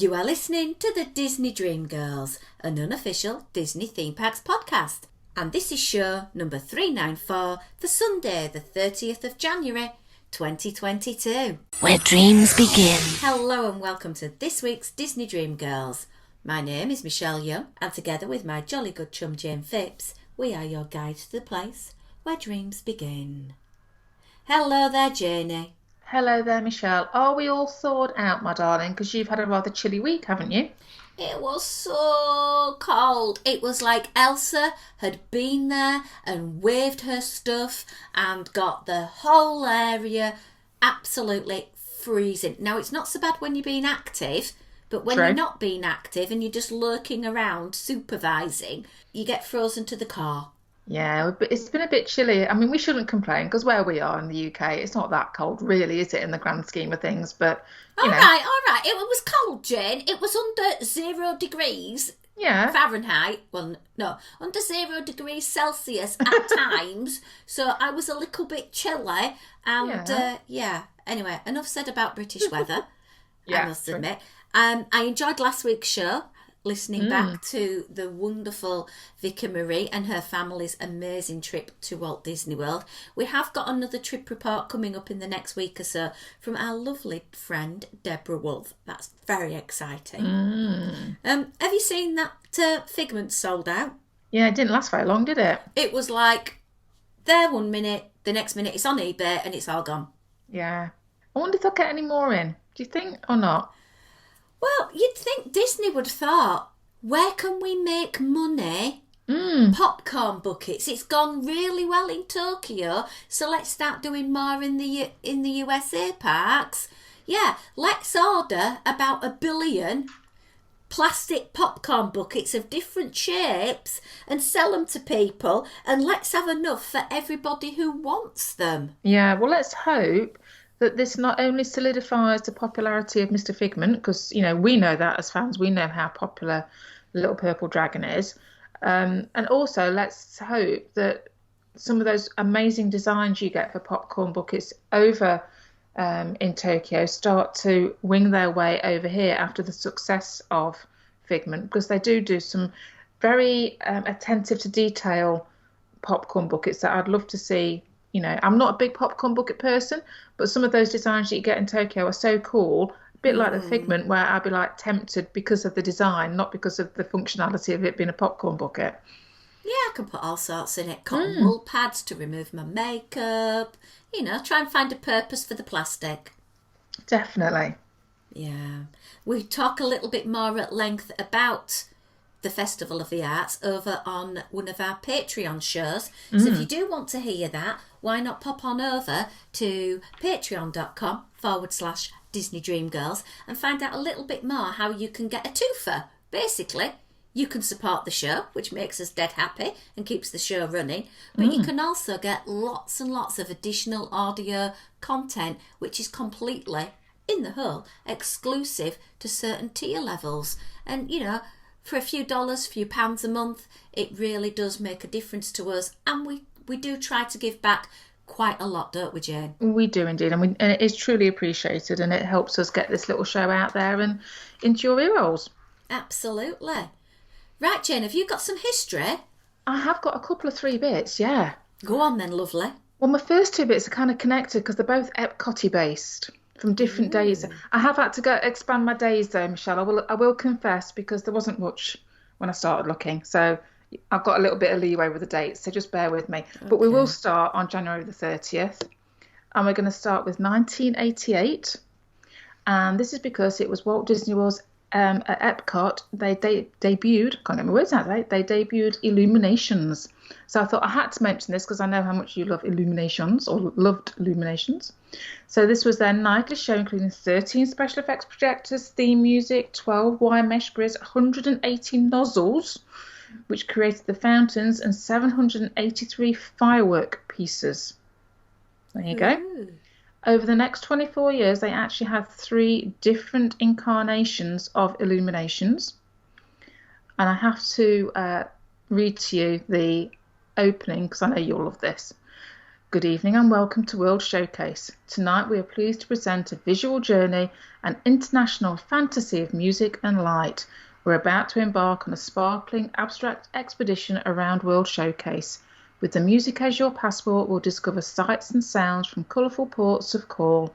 You are listening to the Disney Dream Girls, an unofficial Disney theme parks podcast. And this is show number 394 for Sunday the 30th of January 2022. Where dreams begin. Hello and welcome to this week's Disney Dream Girls. My name is Michelle Young and together with my jolly good chum Jane Phipps, we are your guide to the place where dreams begin. Hello there, Janie. Hello there, Michelle. Are we all thawed out, my darling? Because you've had a rather chilly week, haven't you? It was so cold. It was like Elsa had been there and waved her stuff and got the whole area absolutely freezing. Now, it's not so bad when you're being active, but when you're not being active and you're just lurking around supervising, you get frozen to the car. Yeah, but it's been a bit chilly. I mean, we shouldn't complain because where we are in the UK, it's not that cold, really, is it, in the grand scheme of things? But all right. It was cold, Jane. It was under 0 degrees Fahrenheit. Well, no, under 0 degrees Celsius at times. So I was a little bit chilly. And anyway, enough said about British weather. I must admit. I enjoyed last week's show. Listening back to the wonderful Vicky Marie and her family's amazing trip to Walt Disney World. We have got another trip report coming up in the next week or so from our lovely friend Deborah Wolf. That's very exciting. Have you seen that Figment sold out? Yeah, it didn't last very long, did it? It was like there 1 minute, the next minute it's on eBay and it's all gone. Yeah. I wonder if they'll get any more in. Do you think or not? Well, you'd think Disney would have thought, where can we make money? Popcorn buckets. It's gone really well in Tokyo, so let's start doing more in the USA parks. Yeah, let's order about 1 billion plastic popcorn buckets of different shapes and sell them to people, and let's have enough for everybody who wants them. Yeah, well, let's hope that this not only solidifies the popularity of Mr. Figment, because, you know, we know that as fans, we know how popular Little Purple Dragon is. And also, let's hope that some of those amazing designs you get for popcorn buckets over in Tokyo start to wing their way over here after the success of Figment, because they do some very attentive to detail popcorn buckets that I'd love to see. You know, I'm not a big popcorn bucket person, but some of those designs that you get in Tokyo are so cool, a bit like the Figment, where I'd be like tempted because of the design, not because of the functionality of it being a popcorn bucket. Yeah, I can put all sorts in it. Cotton wool pads to remove my makeup. You know, try and find a purpose for the plastic. Definitely. Yeah. We talk a little bit more at length about the Festival of the Arts over on one of our Patreon shows. So if you do want to hear that, why not pop on over to patreon.com/Disney Dream Girls and find out a little bit more how you can get a twofer. Basically, you can support the show, which makes us dead happy and keeps the show running, but you can also get lots and lots of additional audio content, which is completely, in the whole, exclusive to certain tier levels. And, you know, for a few dollars, few pounds a month, it really does make a difference to us. And we do try to give back quite a lot, don't we, Jane? We do indeed. And it is truly appreciated, and it helps us get this little show out there and into your ear holes. Absolutely. Right, Jane, have you got some history? I have got a couple of 3 bits, yeah. Go on then, lovely. Well, my first 2 bits are kind of connected because they're both Epcot-y based. From different days. I have had to go expand my days though, Michelle. I will confess, because there wasn't much when I started looking. So I've got a little bit of leeway with the dates, so just bear with me. Okay. But we will start on January the 30th. And we're going to start with 1988. And this is because it was Walt Disney World's at Epcot. They debuted, can't get my words out today, they debuted Illuminations. So I thought I had to mention this because I know how much you love Illuminations, or loved Illuminations. So this was their nightly show, including 13 special effects projectors, theme music, 12 wire mesh grids, 180 nozzles, which created the fountains, and 783 firework pieces. There you go. Over the next 24 years, they actually had 3 different incarnations of Illuminations. And I have to read to you the opening, because I know you'll love this. Good evening and welcome to World Showcase. Tonight we are pleased to present a visual journey, an international fantasy of music and light. We're about to embark on a sparkling, abstract expedition around World Showcase. With the music as your passport, we'll discover sights and sounds from colourful ports of call.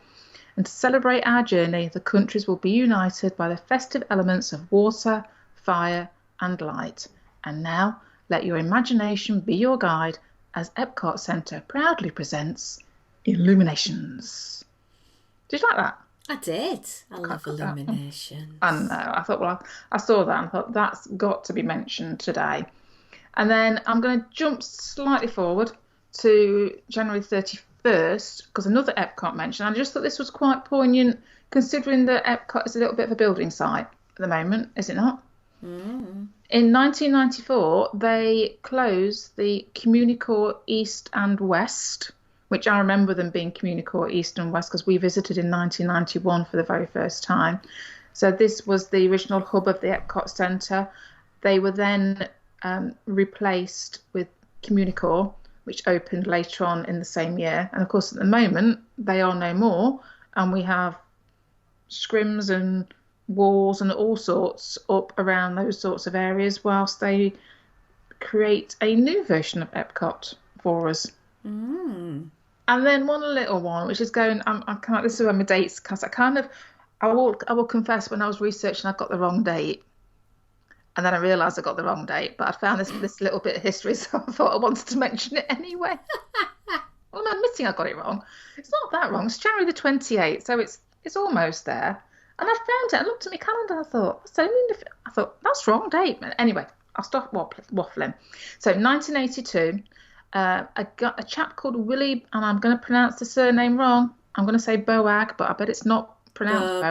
And to celebrate our journey, the countries will be united by the festive elements of water, fire and light. And now, let your imagination be your guide as Epcot Centre proudly presents Illuminations. Did you like that? I did. I love Illuminations. I know. I thought, well, I saw that and thought that's got to be mentioned today. And then I'm going to jump slightly forward to January 31st because another Epcot mention. I just thought this was quite poignant considering that Epcot is a little bit of a building site at the moment, is it not? Mm. In 1994, they closed the Communicore East and West, which I remember them being Communicore East and West because we visited in 1991 for the very first time. So this was the original hub of the Epcot Centre. They were then replaced with Communicore, which opened later on in the same year. And of course, at the moment, they are no more. And we have scrims and walls and all sorts up around those sorts of areas whilst they create a new version of Epcot for us. And then one little one, which is going, this is where my dates, because I will confess when I was researching, I got the wrong date. And then I realised I got the wrong date, but I found this little bit of history, so I thought I wanted to mention it anyway. Well, I'm admitting I got it wrong. It's not that wrong. It's January the 28th, so it's almost there. And I found it. I looked at my calendar. I thought that's wrong date. Anyway, I'll stop waffling. So 1982, I got a chap called Willie, and I'm going to pronounce the surname wrong. I'm going to say Boag, but I bet it's not pronounced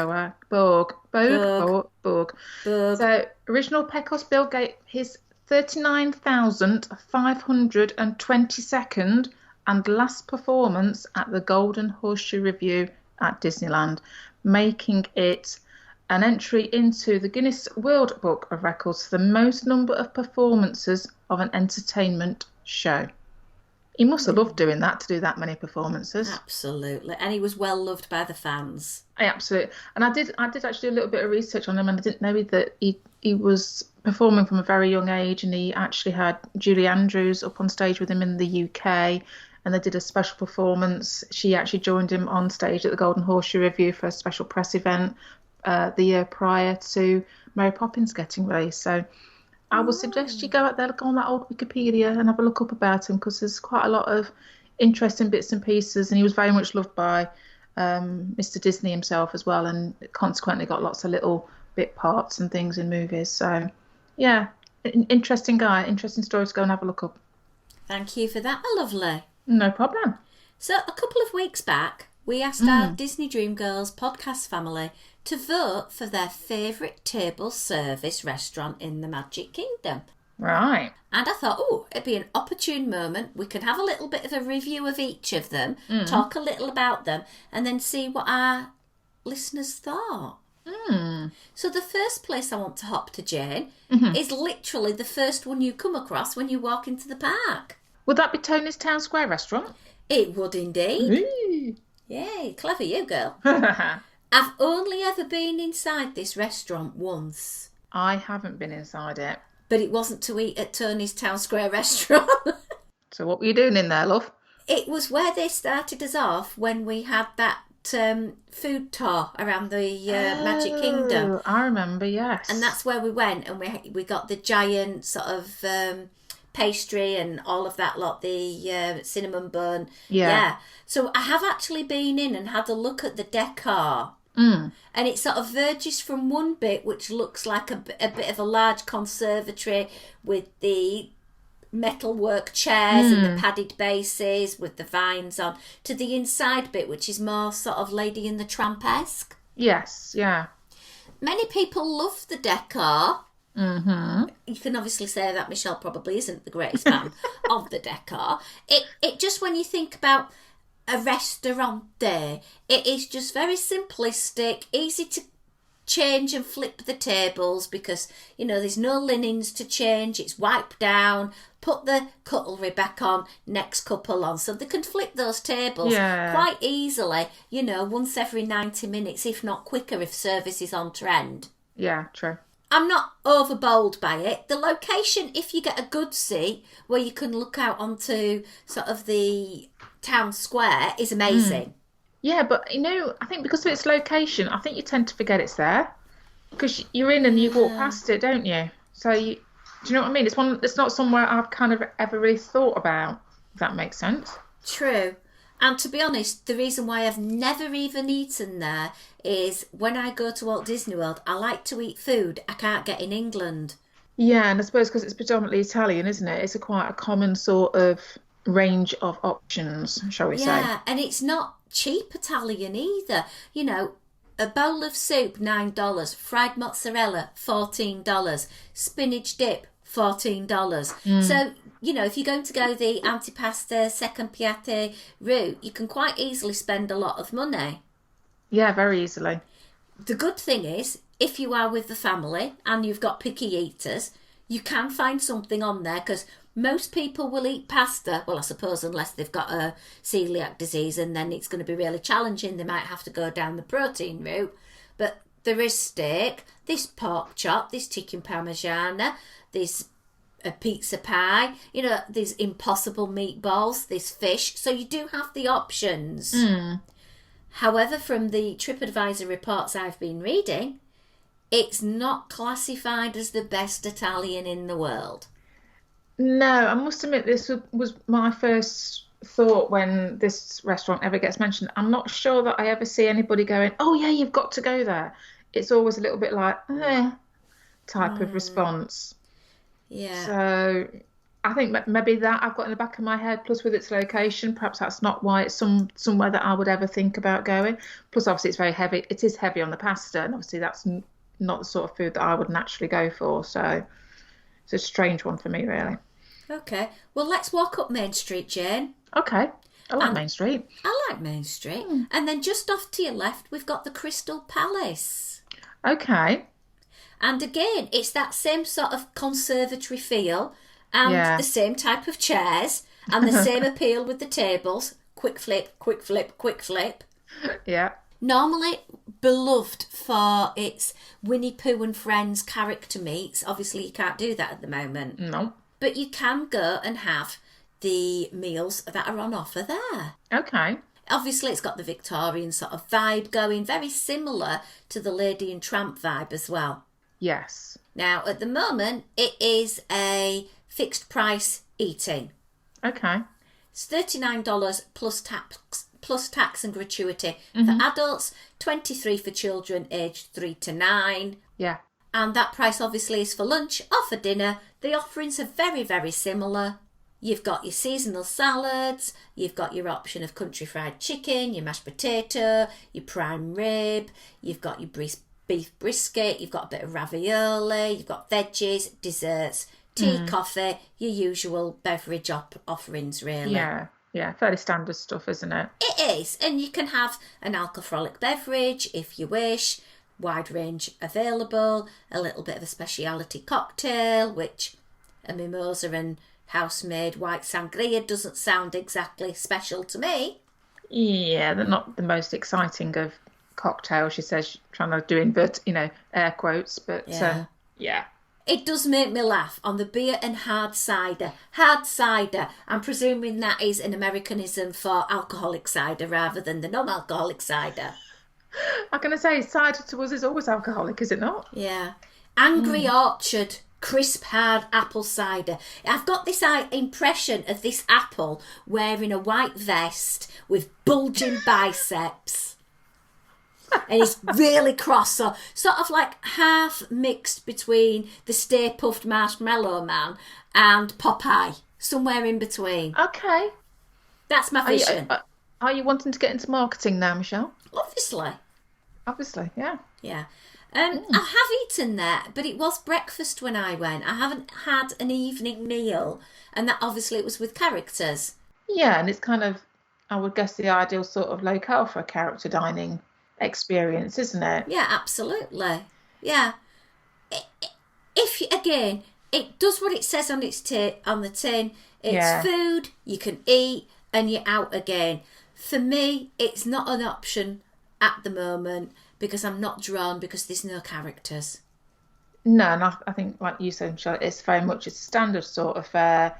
Boag. Boag. So original Pecos Bill gave his 39,522nd and last performance at the Golden Horseshoe Revue at Disneyland, making it an entry into the Guinness World Book of Records for the most number of performances of an entertainment show. He must have loved doing that, to do that many performances. Absolutely. And he was well loved by the fans. Absolutely. And I did actually do a little bit of research on him, and I didn't know that he was performing from a very young age, and he actually had Julie Andrews up on stage with him in the UK, and they did a special performance. She actually joined him on stage at the Golden Horseshoe Revue for a special press event the year prior to Mary Poppins getting released. So I would suggest you go out there, go on that old Wikipedia and have a look up about him, because there's quite a lot of interesting bits and pieces, and he was very much loved by Mr. Disney himself as well, and consequently got lots of little bit parts and things in movies. So yeah, interesting guy, interesting story to go and have a look up. Thank you for that, my lovely. No problem. So a couple of weeks back, we asked our Disney Dream Girls podcast family to vote for their favourite table service restaurant in the Magic Kingdom. Right. And I thought, it'd be an opportune moment. We could have a little bit of a review of each of them, talk a little about them, and then see what our listeners thought. So the first place I want to hop to, Jane, is literally the first one you come across when you walk into the park. Would that be Tony's Town Square restaurant? It would indeed. Ooh. Yay, clever you, girl. I've only ever been inside this restaurant once. I haven't been inside it. But it wasn't to eat at Tony's Town Square restaurant. So what were you doing in there, love? It was where they started us off when we had that food tour around the Magic Kingdom. I remember, yes. And that's where we went, and we got the giant sort of pastry and all of that lot, the cinnamon bun. Yeah. So I have actually been in and had a look at the decor. And it sort of verges from one bit, which looks like a bit of a large conservatory with the metalwork chairs and the padded bases with the vines on, to the inside bit, which is more sort of Lady and the Tramp-esque. Yes, yeah. Many people love the decor. You can obviously say that Michelle probably isn't the greatest fan of the decor. It just, when you think about a restaurant there, it is just very simplistic, easy to change and flip the tables because, there's no linens to change. It's wiped down, put the cutlery back on, next couple on. So they can flip those tables quite easily, once every 90 minutes, if not quicker, if service is on trend. Yeah, true. I'm not over bowled by it. The location, if you get a good seat where you can look out onto sort of the town square, is amazing. Yeah, but I think because of its location, I think you tend to forget it's there because you're in and you walk past it, don't you? So do you know what I mean? It's not somewhere I've kind of ever really thought about. If that makes sense. True. And to be honest, the reason why I've never even eaten there is when I go to Walt Disney World, I like to eat food I can't get in England. Yeah, and I suppose because it's predominantly Italian, isn't it? It's quite a common sort of range of options, shall we say. Yeah, and it's not cheap Italian either. A bowl of soup, $9, fried mozzarella, $14, spinach dip, $14. So, if you're going to go the antipasta, second piatti route, you can quite easily spend a lot of money. Yeah, very easily. The good thing is, if you are with the family and you've got picky eaters, you can find something on there because most people will eat pasta. Well, I suppose unless they've got a celiac disease, and then it's going to be really challenging. They might have to go down the protein route. But there is steak, this pork chop, this chicken parmigiana, this a pizza pie, these impossible meatballs, this fish. So you do have the options. However, from the TripAdvisor reports I've been reading, it's not classified as the best Italian in the world. No, I must admit this was my first thought when this restaurant ever gets mentioned. I'm not sure that I ever see anybody going, oh yeah, you've got to go there. It's always a little bit like, type of response. Yeah. So I think maybe that I've got in the back of my head, plus with its location, perhaps that's not why it's somewhere that I would ever think about going. Plus, obviously, it's very heavy. It is heavy on the pasta, and obviously that's not the sort of food that I would naturally go for. So it's a strange one for me, really. Okay. Well, let's walk up Main Street, Jane. Okay. I like Main Street. I like Main Street. And then just off to your left, we've got the Crystal Palace. Okay. And again, it's that same sort of conservatory feel and the same type of chairs and the same appeal with the tables. Quick flip, quick flip, quick flip. Yeah. Normally beloved for its Winnie Pooh and Friends character meets. Obviously, you can't do that at the moment. No. But you can go and have the meals that are on offer there. Okay. Obviously, it's got the Victorian sort of vibe going, very similar to the Lady and Tramp vibe as well. Yes. Now, at the moment, it is a fixed price eating. Okay. It's $39 plus tax and gratuity for adults, $23 for children aged 3 to 9. Yeah. And that price obviously is for lunch or for dinner. The offerings are very, very similar. You've got your seasonal salads, you've got your option of country fried chicken, your mashed potato, your prime rib, you've got your beef brisket, you've got a bit of ravioli, you've got veggies, desserts, tea, coffee, your usual beverage offerings, really. Yeah, fairly standard stuff, isn't it? It is, and you can have an alcoholic beverage if you wish, wide range available, a little bit of a speciality cocktail, which a mimosa and house-made white sangria doesn't sound exactly special to me. Yeah, they're not the most exciting of cocktails, she says, trying to do invert, air quotes, but yeah. It does make me laugh on the beer and hard cider. Hard cider, I'm presuming that is an Americanism for alcoholic cider rather than the non-alcoholic cider. I'm going to say cider to us is always alcoholic, is it not? Yeah. Angry Orchard crisp hard apple cider. I've got this impression of this apple wearing a white vest with bulging biceps. And he's really cross, so sort of like half mixed between the Stay Puft Marshmallow Man and Popeye, somewhere in between. Okay. That's my vision. Are you wanting to get into marketing now, Michelle? Obviously, yeah. Yeah. I have eaten there, but it was breakfast when I went. I haven't had an evening meal, and that obviously it was with characters. Yeah, and it's kind of, I would guess, the ideal sort of locale for a character dining experience, isn't it? Yeah, absolutely. Yeah. If again, it does what it says on on the tin. It's food you can eat, and you're out again. For me, it's not an option at the moment because I'm not drawn because there's no characters. No, and I think, like you said, Michelle, it's very much a standard sort of fare.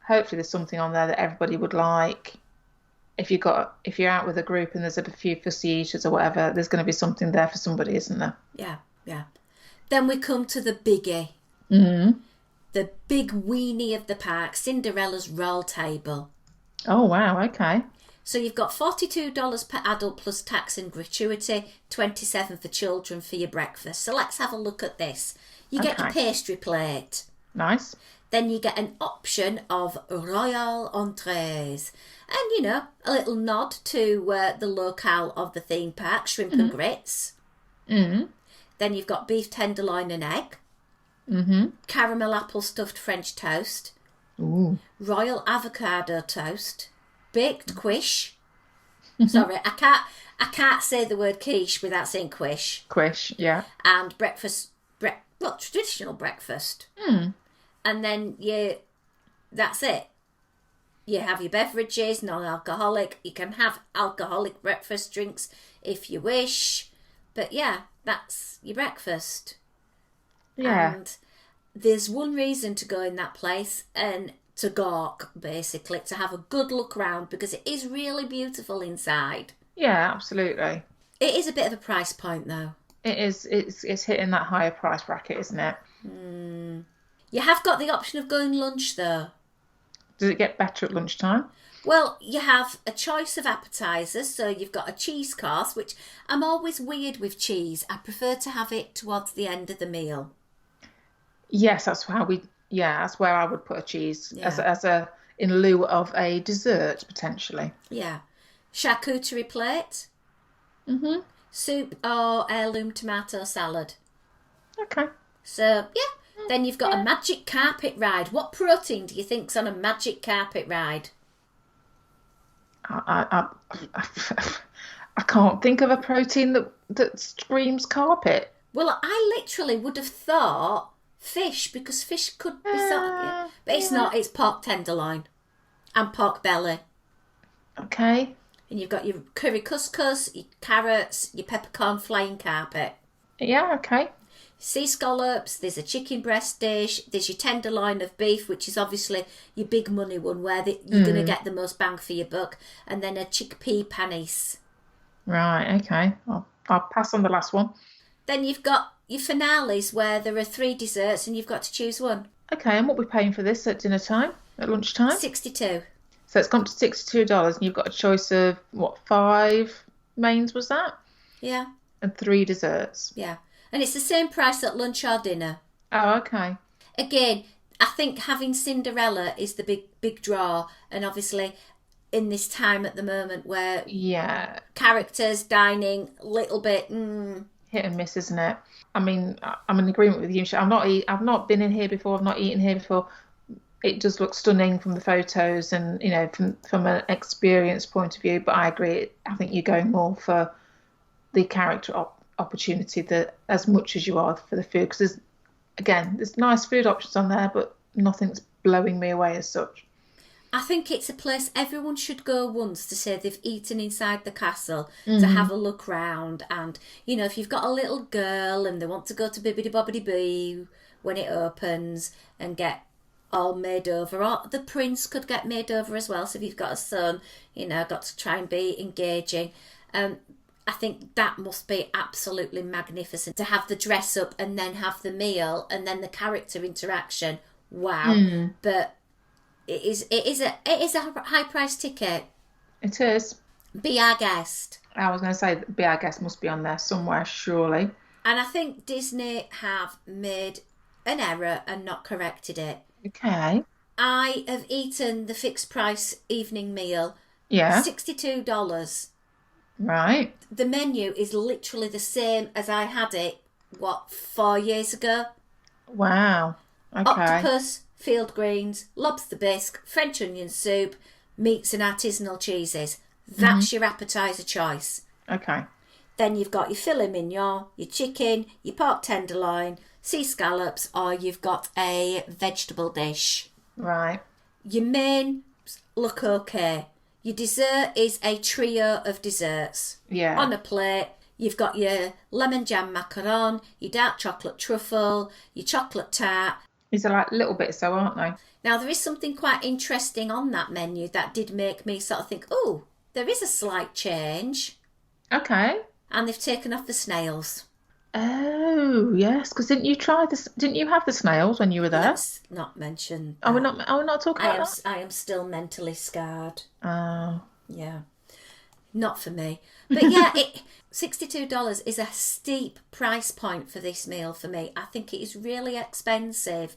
Hopefully, there's something on there that everybody would like. If you're out with a group and there's a few fussy eaters or whatever, there's going to be something there for somebody, isn't there? Yeah, yeah. Then we come to the biggie. Mm-hmm. The big weenie of the park, Cinderella's roll table. Oh, wow, okay. So you've got $42 per adult plus tax and gratuity, $27 for children for your breakfast. So let's have a look at this. You get your pastry plate. Nice. Then you get an option of royal entrees. And, a little nod to the locale of the theme park, shrimp and grits. Mm-hmm. Then you've got beef tenderloin and egg. Mm-hmm. Caramel apple stuffed French toast. Ooh. Royal avocado toast. Baked quiche. Sorry, I can't say the word quiche without saying quiche. Quiche, yeah. And breakfast, traditional breakfast. Mm. And then that's it. You have your beverages, non-alcoholic. You can have alcoholic breakfast drinks if you wish. But yeah, that's your breakfast. Yeah. And there's one reason to go in that place and to gawk, basically, to have a good look around because it is really beautiful inside. Yeah, absolutely. It is a bit of a price point, though. It is. It's hitting that higher price bracket, isn't it? You have got the option of going lunch, though. Does it get better at lunchtime? Well, you have a choice of appetisers, so you've got a cheese course, which I'm always weird with cheese. I prefer to have it towards the end of the meal. Yes, that's where I would put a cheese as a in lieu of a dessert potentially. Yeah, charcuterie plate. Mhm. Soup or heirloom tomato salad. Okay. So yeah, then you've got a magic carpet ride. What protein do you think's on a magic carpet ride? I can't think of a protein that screams carpet. Well, I literally would have thought fish because fish could be but it's not. It's pork tenderloin and pork belly. Okay. And you've got your curry couscous, your carrots, your peppercorn flying carpet. Yeah, okay. Sea scallops, there's a chicken breast dish, there's your tenderloin of beef, which is obviously your big money one where you're going to get the most bang for your buck, and then a chickpea panis. Right, okay. I'll pass on the last one. Then you've got your finales where there are 3 desserts and you've got to choose one. Okay, and what are we paying for this at dinner time, at lunchtime? $62. So it's gone to $62 and you've got a choice of, 5 mains was that? Yeah. And 3 desserts. Yeah. And it's the same price at lunch or dinner. Oh, okay. Again, I think having Cinderella is the big draw. And obviously, in this time at the moment where characters, dining, little bit... hit and miss, isn't it? I mean, I'm in agreement with you. I've not been in here before. I've not eaten here before. It does look stunning from the photos and, from an experience point of view. But I agree. I think you're going more for the character opportunity as much as you are for the food. Because there's nice food options on there, but nothing's blowing me away as such. I think it's a place everyone should go once to say they've eaten inside the castle, to have a look round. And, if you've got a little girl and they want to go to Bibbidi Bobbidi Boo when it opens and get all made over, or the prince could get made over as well. So if you've got a son, got to try and be engaging. I think that must be absolutely magnificent to have the dress up and then have the meal and then the character interaction. Wow. But it is a high price ticket. It is. Be our guest. I was going to say that Be Our Guest must be on there somewhere, surely. And I think Disney have made an error and not corrected it. Okay. I have eaten the fixed price evening meal. Yeah. $62. Right. The menu is literally the same as I had it, 4 years ago? Wow. Okay. Octopus, field greens, lobster bisque, French onion soup, meats and artisanal cheeses. That's your appetizer choice. Okay. Then you've got your filet mignon, your chicken, your pork tenderloin, sea scallops, or you've got a vegetable dish. Right. Your main look okay. Your dessert is a trio of desserts. Yeah. On a plate, you've got your lemon jam macaron, your dark chocolate truffle, your chocolate tart. These are like little bits though, aren't they? Now, there is something quite interesting on that menu that did make me sort of think, oh, there is a slight change. Okay. And they've taken off the snails. Oh, yes, because didn't you try this? Didn't you have the snails when you were there? Let's not mention that. We're not talking about that? I am still mentally scarred. Oh. Yeah. Not for me. But yeah, $62 is a steep price point for this meal for me. I think it is really expensive.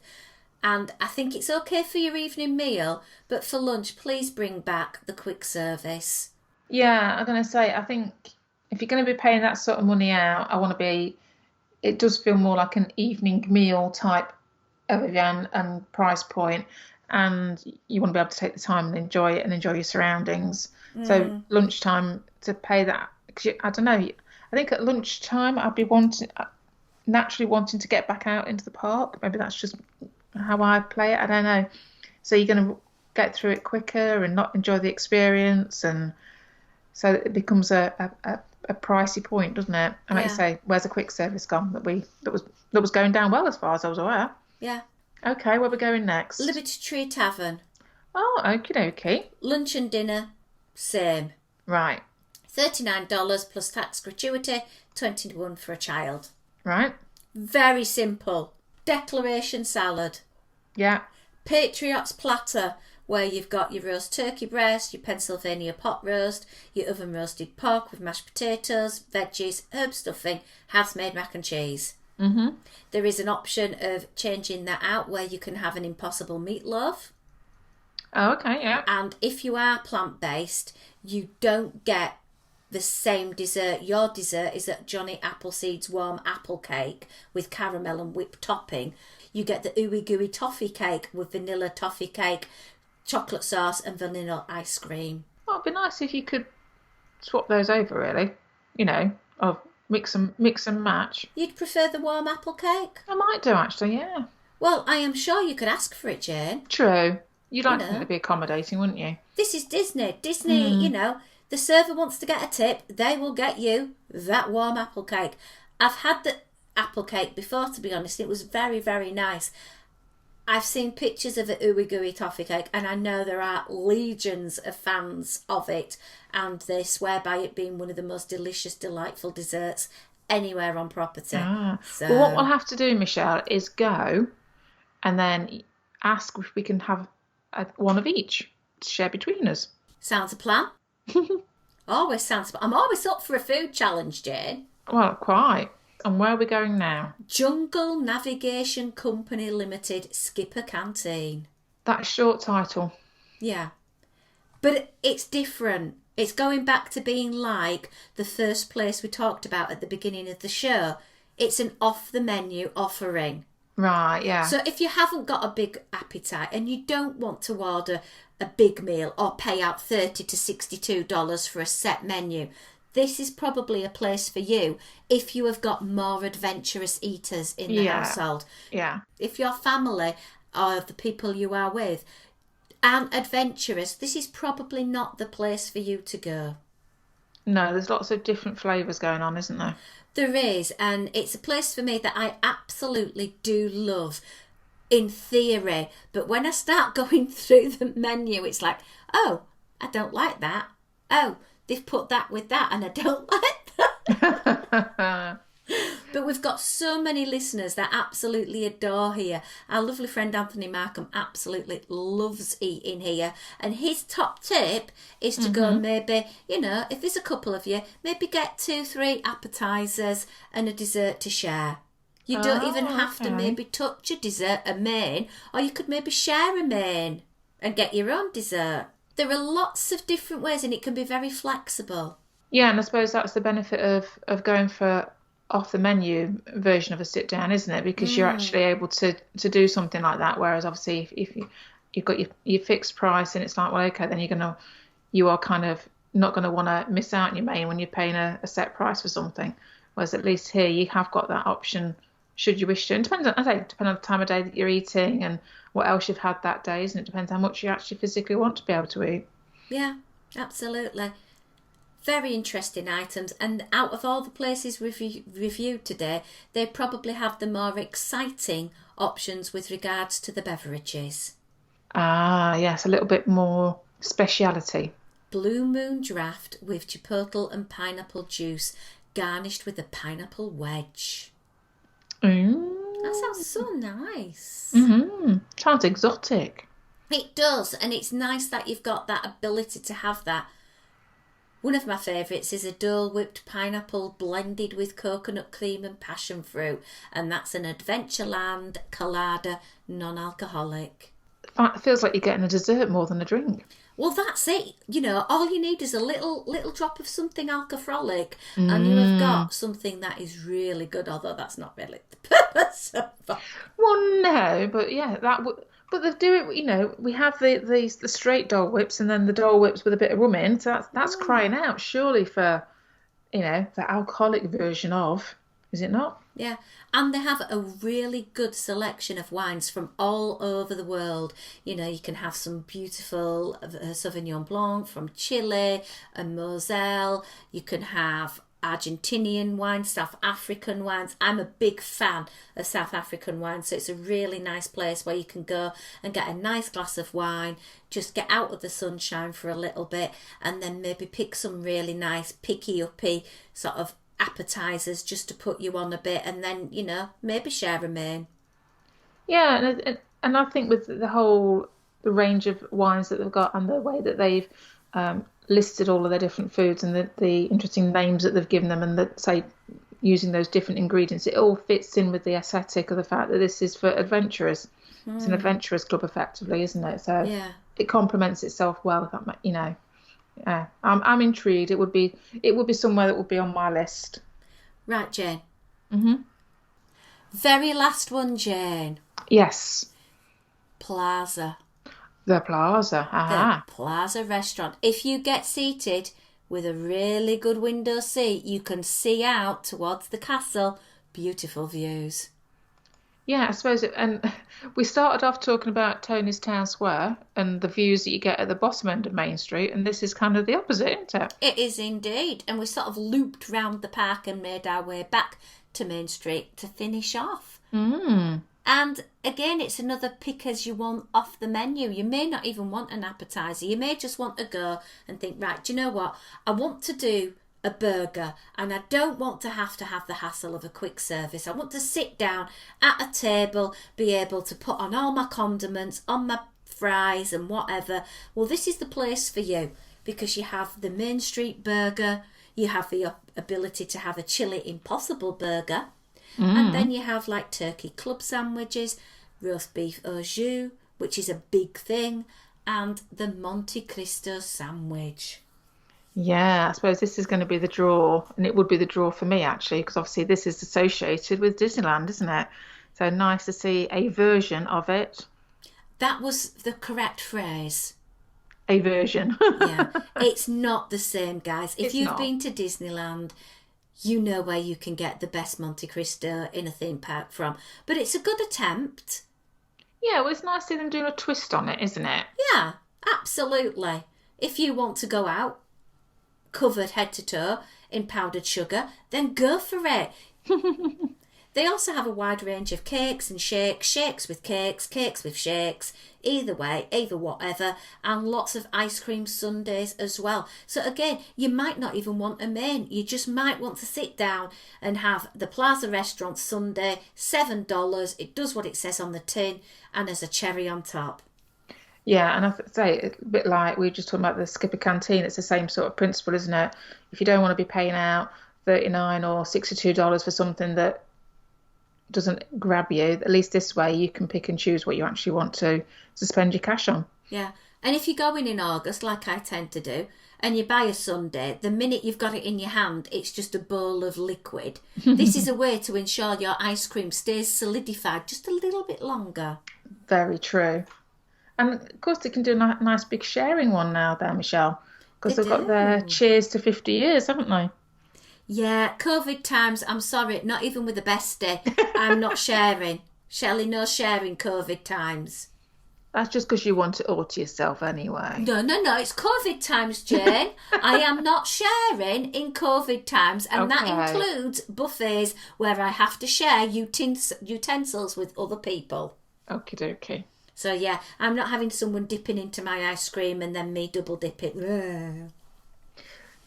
And I think it's okay for your evening meal, but for lunch, please bring back the quick service. Yeah, I'm going to say, I think if you're going to be paying that sort of money out, it does feel more like an evening meal type of event and price point, and you want to be able to take the time and enjoy it and enjoy your surroundings. So lunchtime, to pay that, cause I don't know, I think at lunchtime I'd be naturally wanting to get back out into the park. Maybe that's just how I play it, I don't know. So you're going to get through it quicker and not enjoy the experience, and so it becomes a pricey point, doesn't it? And like you say, where's the quick service gone that was going down well as far as I was aware? Yeah. Okay, where are we going next? Liberty Tree Tavern. Oh, okie dokie. Lunch and dinner, same. Right. $39 plus tax gratuity, $21 for a child. Right. Very simple. Declaration salad. Yeah. Patriot's platter, where you've got your roast turkey breast, your Pennsylvania pot roast, your oven roasted pork with mashed potatoes, veggies, herb stuffing, house-made mac and cheese. Mm-hmm. There is an option of changing that out where you can have an impossible meatloaf. Oh, okay, yeah. And if you are plant-based, you don't get the same dessert. Your dessert is at Johnny Appleseed's warm apple cake with caramel and whipped topping. You get the ooey gooey toffee cake with vanilla toffee cake, chocolate sauce and vanilla ice cream. Well, it'd be nice if you could swap those over, really. You know, mix and match. You'd prefer the warm apple cake? I might do, actually, yeah. Well, I am sure you could ask for it, Jane. True. You'd like them to be accommodating, wouldn't you? This is Disney. You know, the server wants to get a tip, they will get you that warm apple cake. I've had the apple cake before, to be honest. It was very, very nice. I've seen pictures of the ooey gooey toffee cake, and I know there are legions of fans of it, and they swear by it being one of the most delicious, delightful desserts anywhere on property. So, well, what we'll have to do, Michelle, is go and then ask if we can have one of each to share between us. Sounds a plan. Always sounds. I'm always up for a food challenge, Jane. Well, quite. And where are we going now? Jungle Navigation Company Limited Skipper Canteen. That short title. Yeah. But it's different. It's going back to being like the first place we talked about at the beginning of the show. It's an off-the-menu offering. Right, yeah. So if you haven't got a big appetite and you don't want to order a big meal or pay out $30 to $62 for a set menu, this is probably a place for you if you have got more adventurous eaters in the household. Yeah. If your family or the people you are with aren't adventurous, this is probably not the place for you to go. No, there's lots of different flavours going on, isn't there? There is, and it's a place for me that I absolutely do love in theory. But when I start going through the menu, it's like, oh, I don't like that. Oh, they've put that with that and I don't like that. But we've got so many listeners that absolutely adore here. Our lovely friend Anthony Markham absolutely loves eating here. And his top tip is to go maybe, you know, if there's a couple of you, maybe get 2-3 appetisers and a dessert to share. You don't even have to maybe touch a dessert, a main, or you could maybe share a main and get your own dessert. There are lots of different ways and it can be very flexible. Yeah, and I suppose that's the benefit of going for off the menu version of a sit down, isn't it? Because you're actually able to do something like that. Whereas obviously if you've got your fixed price and it's like, well, okay, then you are kind of not going to want to miss out on your main when you're paying a set price for something. Whereas at least here you have got that option should you wish to. And depending on the time of day that you're eating and what else you've had that day, isn't it? Depends how much you actually physically want to be able to eat. Yeah, absolutely. Very interesting items, and out of all the places we've reviewed today, they probably have the more exciting options with regards to the beverages. Ah, yes, a little bit more speciality. Blue Moon Draft with chipotle and pineapple juice, garnished with a pineapple wedge. That sounds so nice. Sounds exotic. It does, and it's nice that you've got that ability to have that. One of my favourites is a Dole whipped pineapple blended with coconut cream and passion fruit, and that's an Adventureland Colada non-alcoholic. It feels like you're getting a dessert more than a drink. Well, that's it. You know, all you need is a little drop of something alcoholic, and you have got something that is really good. Although that's not really the purpose of that. Well, no, but yeah, But they do it. You know, we have the straight Dole whips, and then the Dole whips with a bit of rum in. So that's crying out, surely, for the alcoholic version of. Is it not? Yeah, and they have a really good selection of wines from all over the world. You know, you can have some beautiful Sauvignon Blanc from Chile and Moselle. You can have Argentinian wines, South African wines. I'm a big fan of South African wine, so it's a really nice place where you can go and get a nice glass of wine, just get out of the sunshine for a little bit, and then maybe pick some really nice picky-uppy sort of appetizers just to put you on a bit, and then maybe share a main. Yeah, and I think with the range of wines that they've got and the way that they've listed all of their different foods and the interesting names that they've given them, and that say using those different ingredients, it all fits in with the aesthetic of the fact that this is for adventurers. It's an adventurers club, effectively, isn't it? So yeah, it complements itself well. Yeah, I'm intrigued. It would be somewhere that would be on my list. Right, Jane. Very last one, Jane. Yes. Plaza. The Plaza. Aha. The Plaza restaurant. If you get seated with a really good window seat, you can see out towards the castle. Beautiful views. Yeah, I suppose and we started off talking about Tony's Town Square and the views that you get at the bottom end of Main Street, and this is kind of the opposite, isn't it? It is indeed, and we sort of looped round the park and made our way back to Main Street to finish off. And again, it's another pick as you want off the menu. You may not even want an appetizer. You may just want to go and think, right, do you know what? I want to do a burger, and I don't want to have the hassle of a quick service. I want to sit down at a table, be able to put on all my condiments, on my fries and whatever. Well, this is the place for you, because you have the Main Street burger, you have the ability to have a chili impossible burger, and then you have like turkey club sandwiches, roast beef au jus, which is a big thing, and the Monte Cristo sandwich. Yeah, I suppose this is going to be the draw, and it would be the draw for me, actually, because obviously this is associated with Disneyland, isn't it? So nice to see a version of it. That was the correct phrase. A version. Yeah, it's not the same, guys. If you've been to Disneyland, you know where you can get the best Monte Cristo in a theme park from. But it's a good attempt. Yeah, well, it's nice to see them doing a twist on it, isn't it? Yeah, absolutely. If you want to go out covered head to toe in powdered sugar, then go for it. They also have a wide range of cakes and shakes with cakes, cakes with shakes, either way, either whatever, and lots of ice cream sundaes as well. So again, you might not even want a main. You just might want to sit down and have the Plaza Restaurant sundae, $7. It does what it says on the tin, and there's a cherry on top. Yeah, and I say it's a bit like we were just talking about the Skipper Canteen. It's the same sort of principle, isn't it? If you don't want to be paying out $39 or $62 for something that doesn't grab you, at least this way you can pick and choose what you actually want to spend your cash on. Yeah, and if you go in August, like I tend to do, and you buy a sundae, the minute you've got it in your hand, it's just a bowl of liquid. This is a way to ensure your ice cream stays solidified just a little bit longer. Very true. And of course, they can do a nice big sharing one now there, Michelle. because they've got their cheers to 50 years, haven't they? Yeah, COVID times, I'm sorry, not even with the bestie. I'm not sharing. Shelley, no sharing COVID times. That's just because you want it all to yourself anyway. No, it's COVID times, Jane. I am not sharing in COVID times, and that includes buffets where I have to share utensils with other people. Okie dokie. So yeah, I'm not having someone dipping into my ice cream and then me double dip it.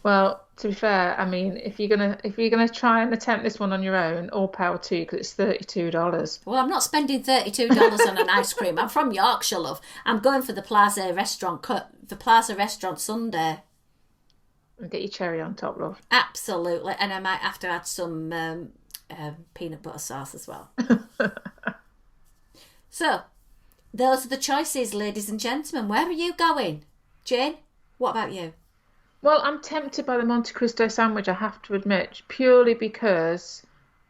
Well, to be fair, I mean, if you're gonna try and attempt this one on your own, all power to you, because it's $32. Well, I'm not spending $32 on an ice cream. I'm from Yorkshire, love. I'm going for the Plaza Restaurant Sunday. And get your cherry on top, love. Absolutely, and I might have to add some peanut butter sauce as well. So, those are the choices, ladies and gentlemen. Where are you going, Jane? What about you? Well, I'm tempted by the Monte Cristo sandwich, I have to admit, purely because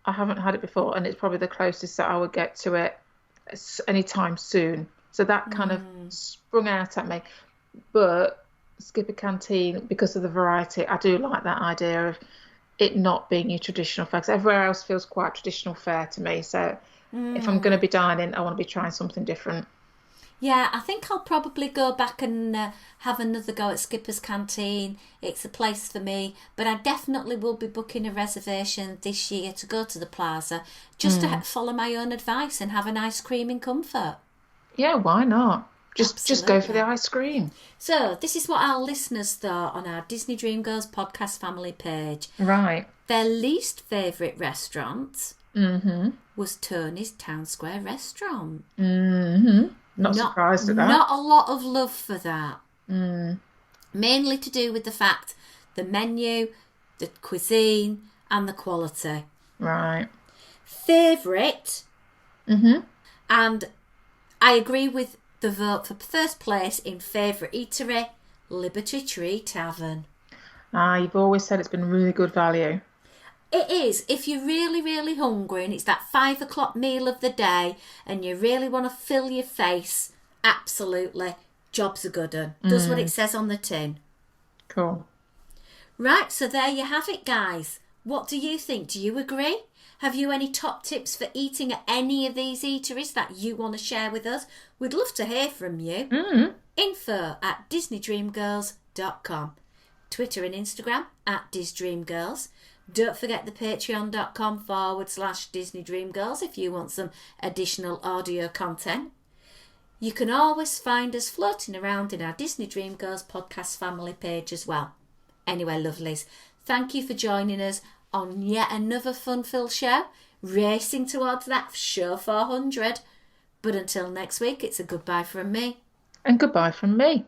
I haven't had it before, and it's probably the closest that I would get to it anytime soon. So that kind of sprung out at me. But Skipper Canteen, because of the variety, I do like that idea of it not being your traditional fare, because everywhere else feels quite traditional fare to me. So if I'm going to be dining, I want to be trying something different. Yeah, I think I'll probably go back and have another go at Skipper's Canteen. It's a place for me. But I definitely will be booking a reservation this year to go to the Plaza, just to follow my own advice and have an ice cream in comfort. Yeah, why not? Just go for the ice cream. So, this is what our listeners thought on our Disney Dream Girls podcast family page. Right. Their least favourite restaurant was Tony's Town Square restaurant. Not surprised at that. Not a lot of love for that. Mainly to do with the fact, the menu, the cuisine, and the quality. Right. Favourite. And I agree with the vote for first place in favourite eatery, Liberty Tree Tavern. You've always said it's been really good value. It is. If you're really, really hungry and it's that 5 o'clock meal of the day and you really want to fill your face, absolutely, job's a good one. Does what it says on the tin. Cool. Right, so there you have it, guys. What do you think? Do you agree? Have you any top tips for eating at any of these eateries that you want to share with us? We'd love to hear from you. info@disneydreamgirls.com. Twitter and Instagram @DisDreamGirls. Don't forget the patreon.com/Disney Dream Girls if you want some additional audio content. You can always find us floating around in our Disney Dream Girls podcast family page as well. Anyway, lovelies, thank you for joining us on yet another fun-filled show, racing towards that show 400. But until next week, it's a goodbye from me. And goodbye from me.